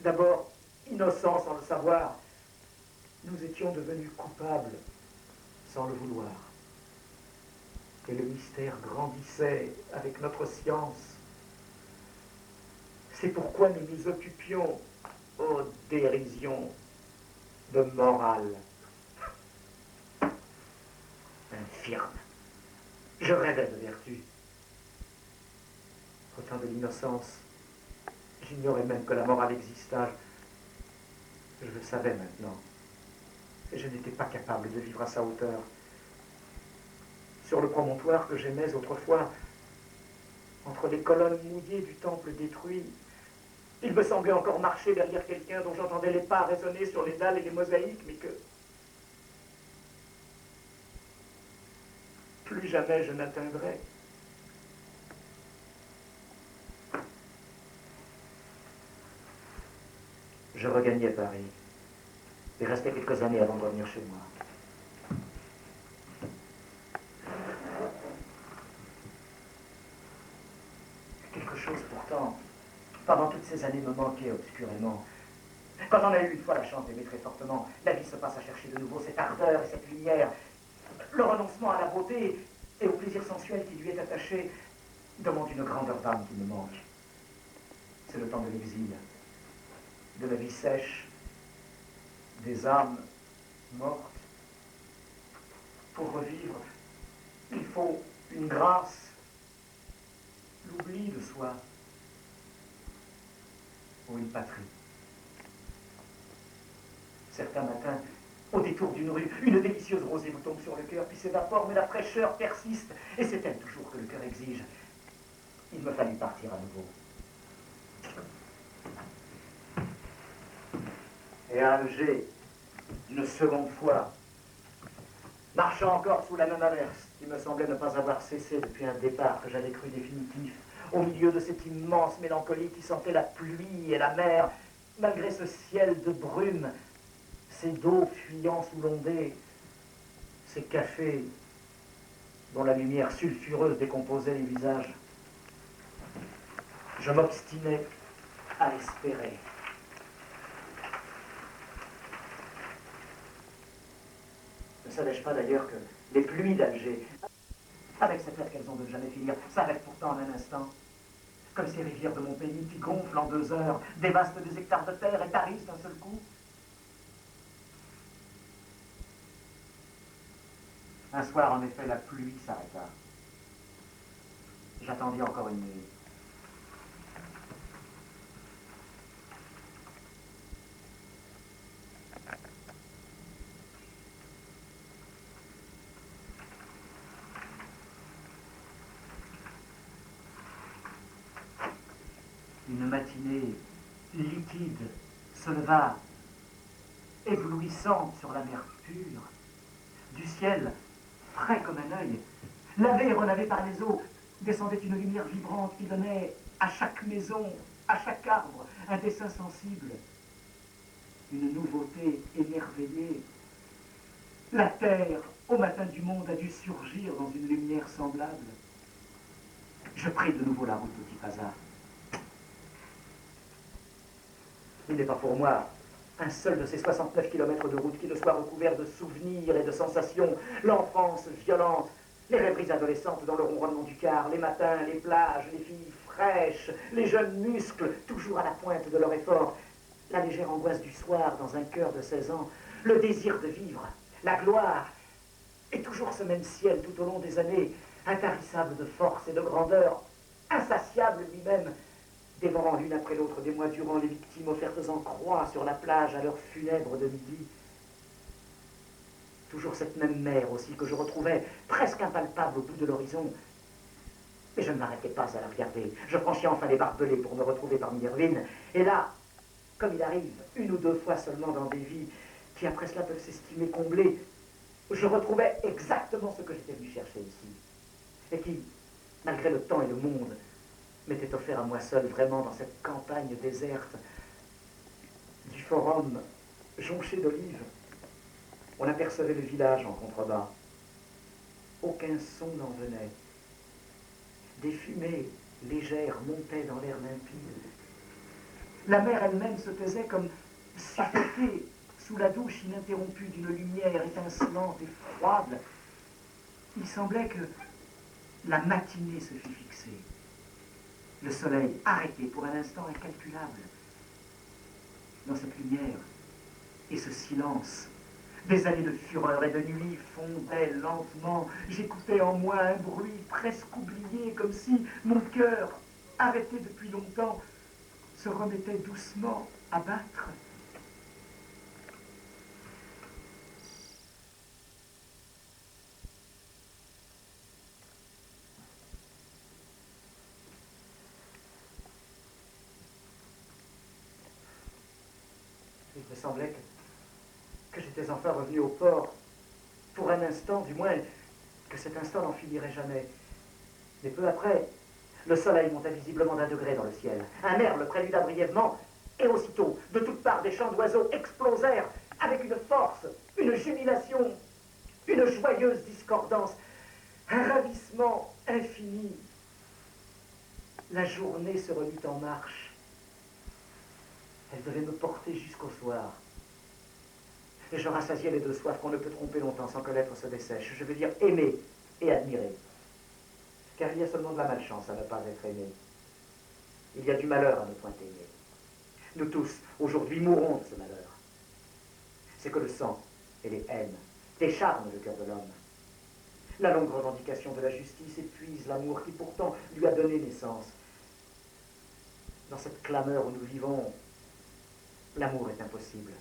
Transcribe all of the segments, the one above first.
D'abord, innocents sans le savoir, nous étions devenus coupables sans le vouloir. Et le mystère grandissait avec notre science. C'est pourquoi nous nous occupions, ô dérision, de morale. Infirme. Je rêvais de vertu. Au temps de l'innocence, j'ignorais même que la morale existât. Je le savais maintenant. Et je n'étais pas capable de vivre à sa hauteur. Sur le promontoire que j'aimais autrefois, entre les colonnes mouillées du temple détruit, il me semblait encore marcher derrière quelqu'un dont j'entendais les pas résonner sur les dalles et les mosaïques, mais que plus jamais je n'atteindrais. Je regagnais Paris et restais quelques années avant de revenir chez moi. Quelque chose pourtant, pendant toutes ces années, me manquait obscurément. Quand on a eu une fois la chance d'aimer très fortement, la vie se passe à chercher de nouveau cette ardeur et cette lumière, le renoncement à la beauté et au plaisir sensuel qui lui est attaché demande une grandeur d'âme qui me manque. C'est le temps de l'exil, de la vie sèche, des âmes mortes. Pour revivre, il faut une grâce, l'oubli de soi, ou une patrie. Certains matins, au détour d'une rue, une délicieuse rosée vous tombe sur le cœur, puis s'évapore, mais la fraîcheur persiste, et c'est elle toujours que le cœur exige. Il me fallut partir à nouveau. Et à Alger, une seconde fois, marchant encore sous la même averse, qui me semblait ne pas avoir cessé depuis un départ que j'avais cru définitif, au milieu de cette immense mélancolie qui sentait la pluie et la mer, malgré ce ciel de brume, ces dos fuyant sous l'ondée, ces cafés dont la lumière sulfureuse décomposait les visages. Je m'obstinais à espérer. Ne savais-je pas d'ailleurs que les pluies d'Alger, avec cette lettre qu'elles ont de ne jamais finir, s'arrêtent pourtant en un instant, comme ces rivières de mon pays qui gonflent en 2 heures, dévastent des hectares de terre et tarissent d'un seul coup. Un soir, en effet, la pluie s'arrêta. J'attendis encore une nuit. Une matinée liquide se leva, éblouissante sur la mer pure. Du ciel, frais comme un œil, lavé et relavé par les eaux, descendait une lumière vibrante qui donnait à chaque maison, à chaque arbre, un dessin sensible. Une nouveauté émerveillée. La terre, au matin du monde, a dû surgir dans une lumière semblable. Je pris de nouveau la route de Tipaza. Il n'est pas pour moi un seul de ces 69 kilomètres de route qui ne soit recouvert de souvenirs et de sensations, l'enfance violente, les rêveries adolescentes dans le ronronnement du car, les matins, les plages, les filles fraîches, les jeunes muscles, toujours à la pointe de leur effort, la légère angoisse du soir dans un cœur de 16 ans, le désir de vivre, la gloire, et toujours ce même ciel tout au long des années, intarissable de force et de grandeur, insatiable lui-même, dévorant l'une après l'autre des mois durant les victimes offertes en croix sur la plage à l'heure funèbre de midi. Toujours cette même mer aussi que je retrouvais presque impalpable au bout de l'horizon. Mais je ne m'arrêtais pas à la regarder. Je franchis enfin les barbelés pour me retrouver parmi les ruines. Et là, comme il arrive une ou 2 fois seulement dans des vies qui après cela peuvent s'estimer comblées, je retrouvais exactement ce que j'étais venu chercher ici. Et qui, malgré le temps et le monde, m'était offert à moi seul, vraiment, dans cette campagne déserte, du forum jonché d'olives. On apercevait le village en contrebas. Aucun son n'en venait. Des fumées légères montaient dans l'air limpide. La mer elle-même se taisait comme suffoquée sous la douche ininterrompue d'une lumière étincelante et froide. Il semblait que la matinée se fût fixée. Le soleil arrêté pour un instant incalculable. Dans cette lumière et ce silence, des années de fureur et de nuit fondaient lentement. J'écoutais en moi un bruit presque oublié, comme si mon cœur, arrêté depuis longtemps, se remettait doucement à battre. Il me semblait que j'étais enfin revenu au port, pour un instant du moins, que cet instant n'en finirait jamais. Mais peu après, le soleil monta visiblement d'un degré dans le ciel. Un merle préluda brièvement, et aussitôt, de toutes parts, des chants d'oiseaux explosèrent avec une force, une jubilation, une joyeuse discordance, un ravissement infini. La journée se remit en marche. Elle devait me porter jusqu'au soir. Et je rassasiais les deux soifs qu'on ne peut tromper longtemps sans que l'être se dessèche. Je veux dire aimer et admirer. Car il y a seulement de la malchance à ne pas être aimé. Il y a du malheur à ne point aimer. Nous tous, aujourd'hui, mourrons de ce malheur. C'est que le sang et les haines décharnent le cœur de l'homme. La longue revendication de la justice épuise l'amour qui pourtant lui a donné naissance. Dans cette clameur où nous vivons, l'amour est impossible.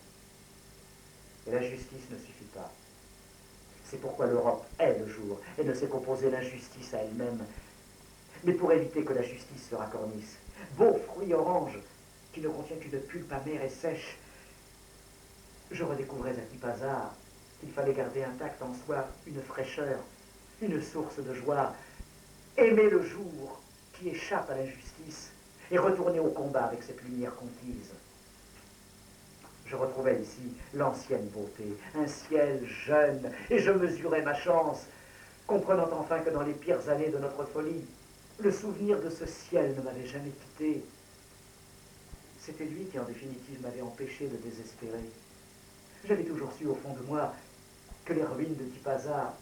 Et la justice ne suffit pas. C'est pourquoi l'Europe est le jour et ne sait qu'opposer l'injustice à elle-même. Mais pour éviter que la justice se racornisse, beau fruit orange qui ne contient qu'une pulpe amère et sèche, je redécouvrais à petit hasard qu'il fallait garder intacte en soi une fraîcheur, une source de joie, aimer le jour qui échappe à l'injustice et retourner au combat avec cette lumière conquise. Je retrouvais ici l'ancienne beauté, un ciel jeune, et je mesurais ma chance, comprenant enfin que dans les pires années de notre folie, le souvenir de ce ciel ne m'avait jamais quitté. C'était lui qui, en définitive, m'avait empêché de désespérer. J'avais toujours su, au fond de moi, que les ruines de Tipaza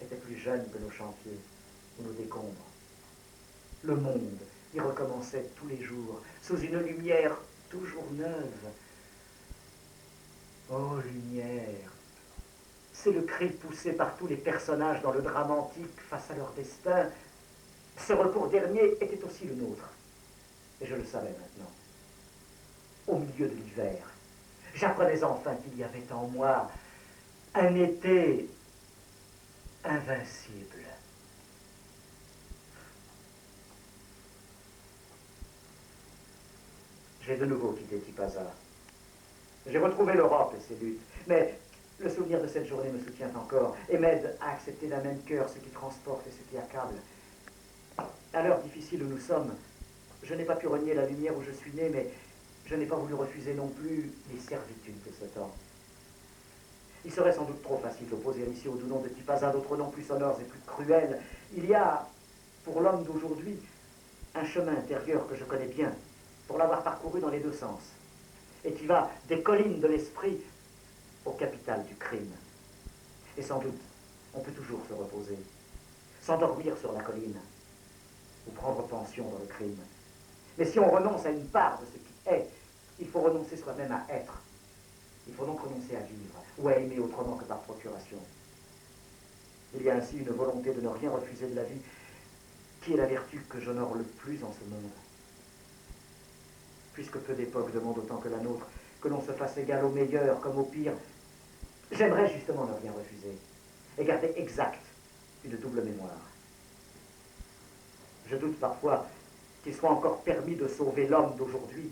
étaient plus jeunes que nos chantiers ou nos décombres. Le monde y recommençait tous les jours, sous une lumière toujours neuve. Oh, lumière! C'est le cri poussé par tous les personnages dans le drame antique face à leur destin. Ce recours dernier était aussi le nôtre. Et je le savais maintenant. Au milieu de l'hiver, j'apprenais enfin qu'il y avait en moi un été invincible. J'ai de nouveau quitté Tipaza. J'ai retrouvé l'Europe et ses luttes, mais le souvenir de cette journée me soutient encore et m'aide à accepter d'un même cœur ce qui transporte et ce qui accable. À l'heure difficile où nous sommes, je n'ai pas pu renier la lumière où je suis né, mais je n'ai pas voulu refuser non plus les servitudes de ce temps. Il serait sans doute trop facile d'opposer ici au doux nom de Tipaza d'autres noms plus sonores et plus cruels. Il y a, pour l'homme d'aujourd'hui, un chemin intérieur que je connais bien, pour l'avoir parcouru dans les deux sens, et qui va des collines de l'esprit au capital du crime. Et sans doute, on peut toujours se reposer, s'endormir sur la colline, ou prendre pension dans le crime. Mais si on renonce à une part de ce qui est, il faut renoncer soi-même à être. Il faut donc renoncer à vivre, ou à aimer autrement que par procuration. Il y a ainsi une volonté de ne rien refuser de la vie, qui est la vertu que j'honore le plus en ce monde. Puisque peu d'époques demandent autant que la nôtre, que l'on se fasse égal au meilleur comme au pire, j'aimerais justement ne rien refuser, et garder exact une double mémoire. Je doute parfois qu'il soit encore permis de sauver l'homme d'aujourd'hui,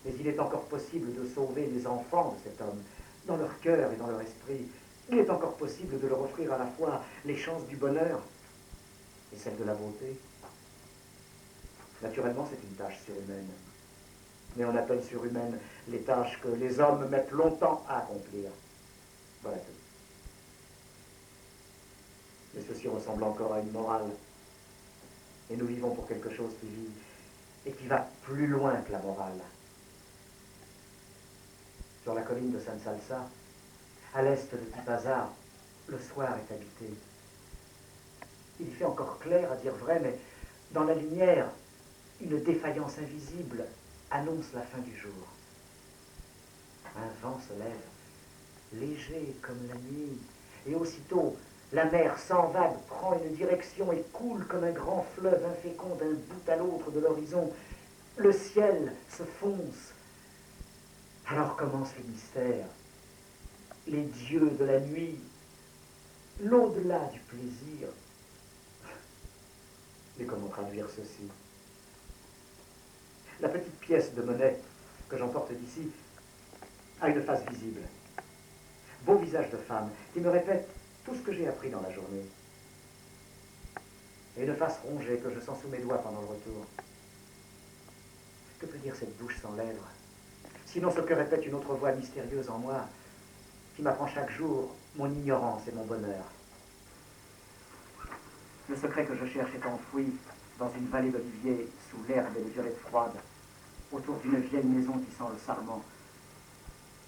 mais il est encore possible de sauver les enfants de cet homme, dans leur cœur et dans leur esprit. Il est encore possible de leur offrir à la fois les chances du bonheur et celles de la beauté. Naturellement, c'est une tâche surhumaine, mais on appelle surhumaines les tâches que les hommes mettent longtemps à accomplir. Voilà tout. Mais ceci ressemble encore à une morale. Et nous vivons pour quelque chose qui vit et qui va plus loin que la morale. colline de San Salsa, à l'est de Tipazar, le soir est habité. Il fait encore clair, à dire vrai, mais dans la lumière, une défaillance invisible annonce la fin du jour. Un vent se lève, léger comme la nuit, et aussitôt, la mer sans vague prend une direction et coule comme un grand fleuve infécond d'un bout à l'autre de l'horizon. Le ciel se fonce. Alors commence le mystère. Les dieux de la nuit, l'au-delà du plaisir. Mais comment traduire ceci? La petite pièce de monnaie que j'emporte d'ici a une face visible. Beau visage de femme qui me répète tout ce que j'ai appris dans la journée. Et une face rongée que je sens sous mes doigts pendant le retour. Que peut dire cette bouche sans lèvres? Sinon ce que répète une autre voix mystérieuse en moi, qui m'apprend chaque jour mon ignorance et mon bonheur. Le secret que je cherche est enfoui dans une vallée d'oliviers, sous l'herbe et les violettes froides, autour d'une vieille maison qui sent le sarment.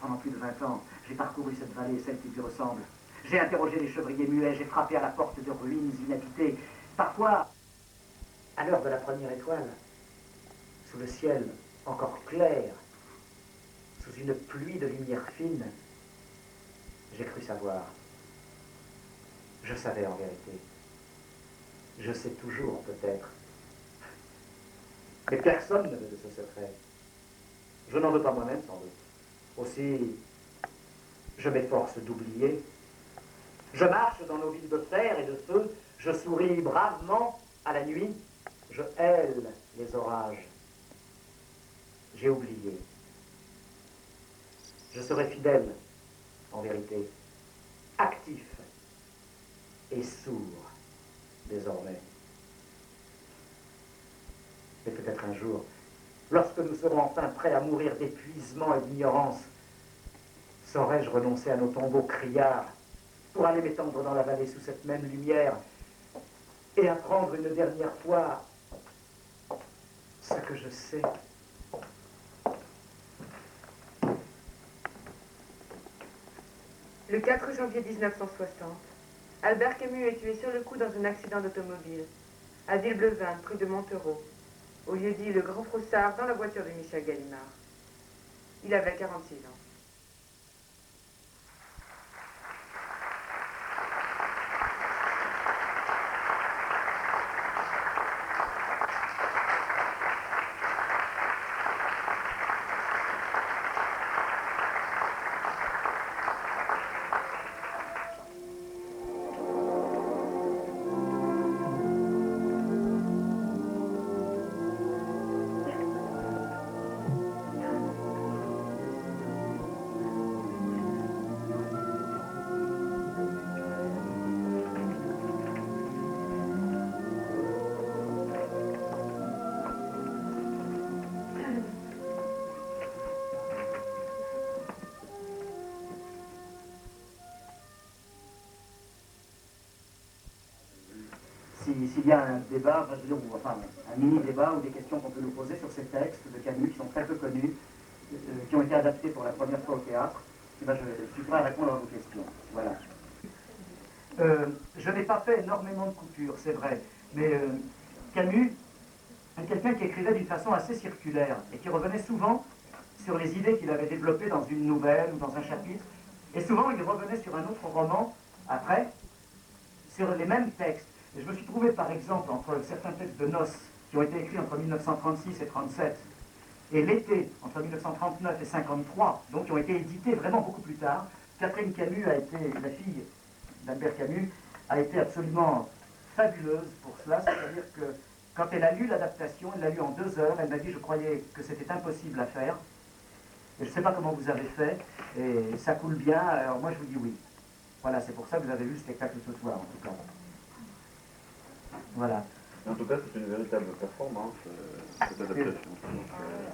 Pendant plus de 20 ans, j'ai parcouru cette vallée, celle qui lui ressemble. J'ai interrogé les chevriers muets, j'ai frappé à la porte de ruines inhabitées. Parfois, à l'heure de la première étoile, sous le ciel encore clair, sous une pluie de lumière fine, j'ai cru savoir. Je savais en vérité. Je sais toujours, peut-être. Mais personne ne veut de ce secret. Je n'en veux pas moi-même, sans doute. Aussi, je m'efforce d'oublier. Je marche dans nos villes de fer et de feu. Je souris bravement à la nuit. Je hèle les orages. J'ai oublié. Je serai fidèle, en vérité, actif et sourd, désormais. Mais peut-être un jour, lorsque nous serons enfin prêts à mourir d'épuisement et d'ignorance, saurais-je renoncer à nos tombeaux criards pour aller m'étendre dans la vallée sous cette même lumière et apprendre une dernière fois ce que je sais. Le 4 janvier 1960, Albert Camus est tué sur le coup dans un accident d'automobile, à Villeblevin, près de Montereau, au lieu-dit Le Grand Froussard, dans la voiture de Michel Gallimard. Il avait 46 ans. S'il y a un débat, enfin un mini-débat ou des questions qu'on peut nous poser sur ces textes de Camus qui sont très peu connus, qui ont été adaptés pour la première fois au théâtre, eh ben, je suis prêt à répondre à vos questions. Voilà. Je n'ai pas fait énormément de coupures, c'est vrai, mais Camus est quelqu'un qui écrivait d'une façon assez circulaire et qui revenait souvent sur les idées qu'il avait développées dans une nouvelle ou dans un chapitre, et souvent il revenait sur un autre roman après, sur les mêmes textes. Et je me suis trouvé par exemple entre certains textes de noces qui ont été écrits entre 1936 et 1937 et l'été entre 1939 et 1953, donc qui ont été édités vraiment beaucoup plus tard. Catherine Camus a été, la fille d'Albert Camus, a été absolument fabuleuse pour cela, c'est-à-dire que quand elle a lu l'adaptation, elle l'a lu en 2 heures, elle m'a dit je croyais que c'était impossible à faire, et je ne sais pas comment vous avez fait, et ça coule bien, alors moi je vous dis oui. Voilà, c'est pour ça que vous avez vu le spectacle ce soir en tout cas. Voilà. En tout cas, c'est une véritable performance, cette adaptation.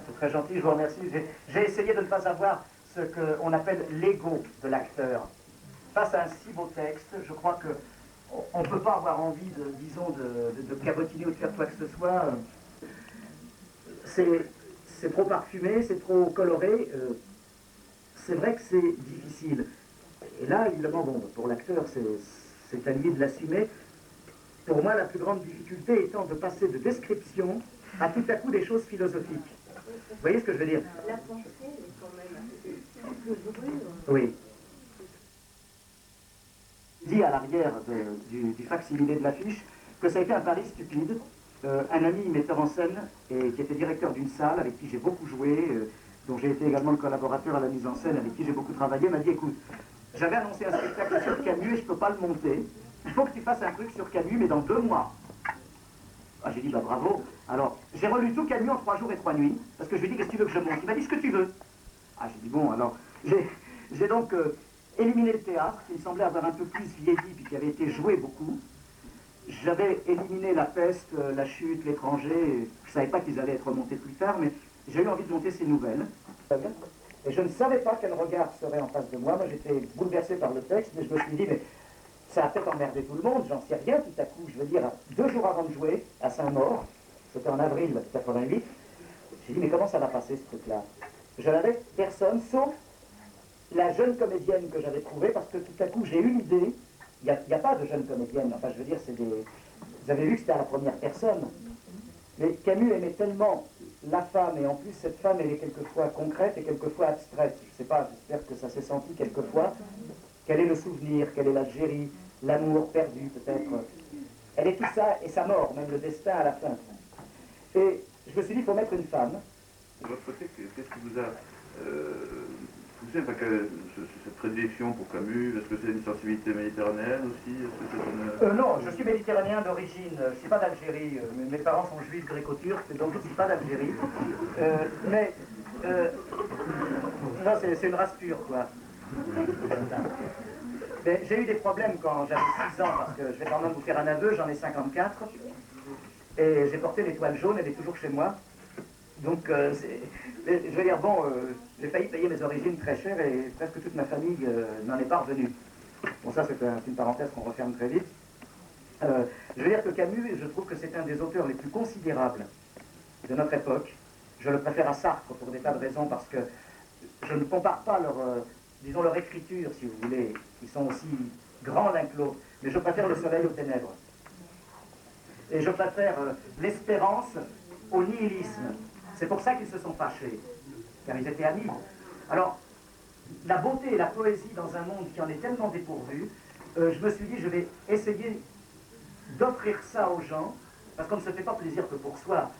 C'est très gentil, je vous remercie. J'ai essayé de ne pas avoir ce qu'on appelle l'ego de l'acteur. Face à un si beau texte, je crois qu'on ne peut pas avoir envie, disons, de cabotiner ou de faire quoi que ce soit. C'est trop parfumé, c'est trop coloré. c'est vrai que c'est difficile. Et là, évidemment, bon, pour l'acteur, c'est à lui de l'assumer. Pour moi, la plus grande difficulté étant de passer de description à tout à coup des choses philosophiques. Vous voyez ce que je veux dire? La pensée est quand même un peu brûle. Oui. Dit à l'arrière du facsimilé de l'affiche que ça a été un pari stupide. Un ami metteur en scène et qui était directeur d'une salle avec qui j'ai beaucoup joué, dont j'ai été également le collaborateur à la mise en scène, avec qui j'ai beaucoup travaillé, m'a dit écoute, j'avais annoncé un spectacle sur Camus et je ne peux pas le monter. Il faut que tu fasses un truc sur Camus, mais dans 2 mois. Ah, j'ai dit bah bravo. Alors j'ai relu tout Camus en 3 jours et 3 nuits, parce que je lui ai dit qu'est-ce que tu veux que je monte? Il m'a dit ce que tu veux. Ah, j'ai dit bon, alors j'ai donc éliminé le théâtre, qui me semblait avoir un peu plus vieilli, puis qui avait été joué beaucoup. J'avais éliminé la peste, la chute, l'étranger. Je ne savais pas qu'ils allaient être remontés plus tard, mais j'ai eu envie de monter ces nouvelles. Et je ne savais pas quel regard serait en face de moi. Moi, j'étais bouleversé par le texte, mais je me suis dit, mais ça a peut-être emmerdé tout le monde, j'en sais rien tout à coup. Je veux dire, 2 jours avant de jouer, à Saint-Maur, c'était en avril 88, j'ai dit, mais comment ça va passer ce truc-là? Je n'avais personne, sauf la jeune comédienne que j'avais trouvée, parce que tout à coup, j'ai eu l'idée. Il n'y a pas de jeune comédienne, enfin je veux dire, c'est des... Vous avez vu que c'était à la première personne. Mais Camus aimait tellement la femme, et en plus cette femme, elle est quelquefois concrète et quelquefois abstraite. Je ne sais pas, j'espère que ça s'est senti quelquefois. Quel est le souvenir, quelle est l'Algérie, l'amour perdu peut-être. Elle est tout ça, et sa mort, même le destin à la fin. Et je me suis dit, il faut mettre une femme. De votre côté, qu'est-ce qui vous a poussé, enfin, cette prédilection pour Camus? Est-ce que c'est une sensibilité méditerranéenne aussi? Est-ce que c'est une... Non, je suis méditerranéen d'origine, je ne suis pas d'Algérie. Mes parents sont juifs gréco-turcs, donc je ne suis pas d'Algérie. Non, c'est une race pure, quoi. J'ai eu des problèmes quand j'avais 6 ans, parce que je vais quand même vous faire un aveu, j'en ai 54. Et j'ai porté l'étoile jaune, elle est toujours chez moi. Donc, je veux dire, bon, j'ai failli payer mes origines très cher et presque toute ma famille n'en est pas revenue. Bon, ça, c'est une parenthèse qu'on referme très vite. Je veux dire que Camus, je trouve que c'est un des auteurs les plus considérables de notre époque. Je le préfère à Sartre pour des tas de raisons, parce que je ne compare pas disons leur écriture, si vous voulez. Ils sont aussi grands l'un que l'autre. Mais je préfère le soleil aux ténèbres. Et je préfère l'espérance au nihilisme. C'est pour ça qu'ils se sont fâchés, car ils étaient amis. Alors, la beauté et la poésie dans un monde qui en est tellement dépourvu, je me suis dit, je vais essayer d'offrir ça aux gens, parce qu'on ne se fait pas plaisir que pour soi.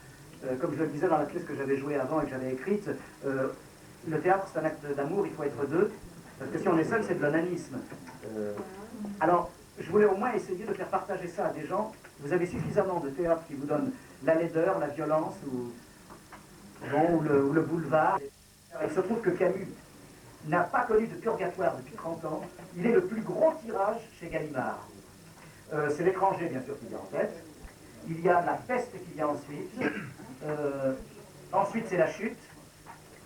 Comme je le disais dans la pièce que j'avais jouée avant et que j'avais écrite, le théâtre c'est un acte d'amour, il faut être 2, parce que si on est seul, c'est de l'onanisme. Alors, je voulais au moins essayer de faire partager ça à des gens. Vous avez suffisamment de théâtre qui vous donne la laideur, la violence, ou le boulevard. Il se trouve que Camus n'a pas connu de purgatoire depuis 30 ans. Il est le plus gros tirage chez Gallimard. C'est l'étranger, bien sûr, qui vient en tête. Il y a la peste qui vient ensuite. Ensuite, c'est la chute.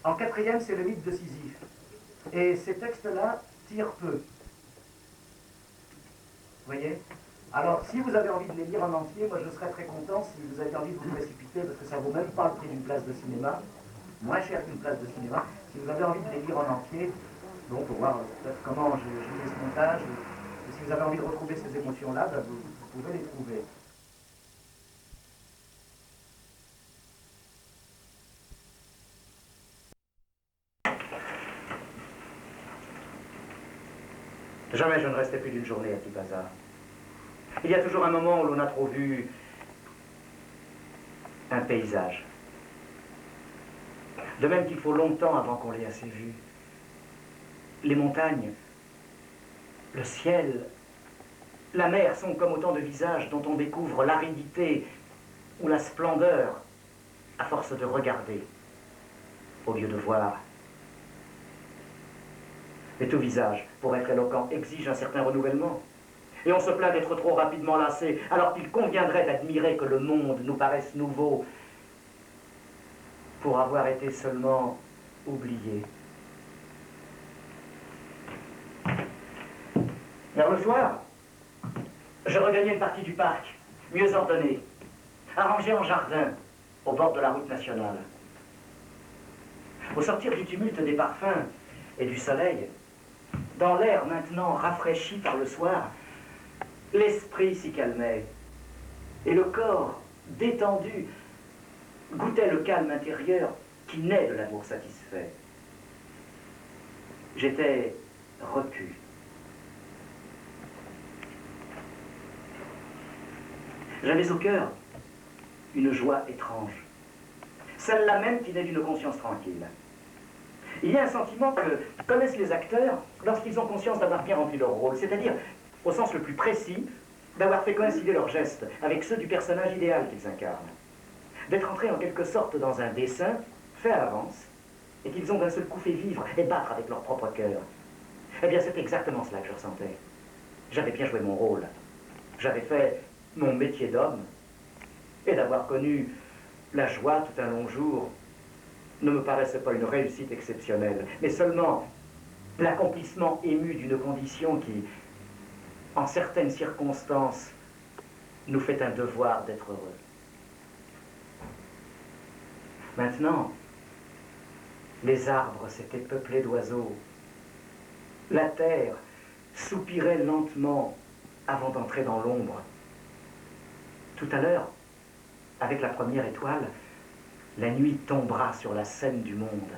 En 4e, c'est le mythe de Sisyphe. Et ces textes-là tirent peu. Vous voyez? Alors, si vous avez envie de les lire en entier, moi je serais très content si vous avez envie de vous précipiter, parce que ça ne vaut même pas le prix d'une place de cinéma, moins cher qu'une place de cinéma. Si vous avez envie de les lire en entier, bon, pour voir peut-être comment je lis ce montage, et si vous avez envie de retrouver ces émotions-là, ben, vous pouvez les trouver. Jamais je ne restais plus d'une journée à Tipaza. Il y a toujours un moment où l'on a trop vu un paysage. De même qu'il faut longtemps avant qu'on l'ait assez vu. Les montagnes, le ciel, la mer sont comme autant de visages dont on découvre l'aridité ou la splendeur à force de regarder au lieu de voir. Mais tout visage, pour être éloquent, exige un certain renouvellement. Et on se plaint d'être trop rapidement lassé, alors qu'il conviendrait d'admirer que le monde nous paraisse nouveau pour avoir été seulement oublié. Vers le soir, je regagnais une partie du parc, mieux ordonnée, arrangée en jardin, au bord de la route nationale. Au sortir du tumulte des parfums, et du soleil, dans l'air maintenant rafraîchi par le soir, l'esprit s'y calmait, et le corps, détendu, goûtait le calme intérieur qui naît de l'amour satisfait. J'étais repu. J'avais au cœur une joie étrange, celle-là même qui naît d'une conscience tranquille. Il y a un sentiment que connaissent les acteurs lorsqu'ils ont conscience d'avoir bien rempli leur rôle, c'est-à-dire, au sens le plus précis, d'avoir fait coïncider leurs gestes avec ceux du personnage idéal qu'ils incarnent, d'être entrés en quelque sorte dans un dessin fait à l'avance et qu'ils ont d'un seul coup fait vivre et battre avec leur propre cœur. Eh bien, c'est exactement cela que je ressentais. J'avais bien joué mon rôle. J'avais fait mon métier d'homme, et d'avoir connu la joie tout un long jour ne me paraissait pas une réussite exceptionnelle, mais seulement l'accomplissement ému d'une condition qui, en certaines circonstances, nous fait un devoir d'être heureux. Maintenant, les arbres s'étaient peuplés d'oiseaux. La terre soupirait lentement avant d'entrer dans l'ombre. Tout à l'heure, avec la première étoile, la nuit tombera sur la scène du monde.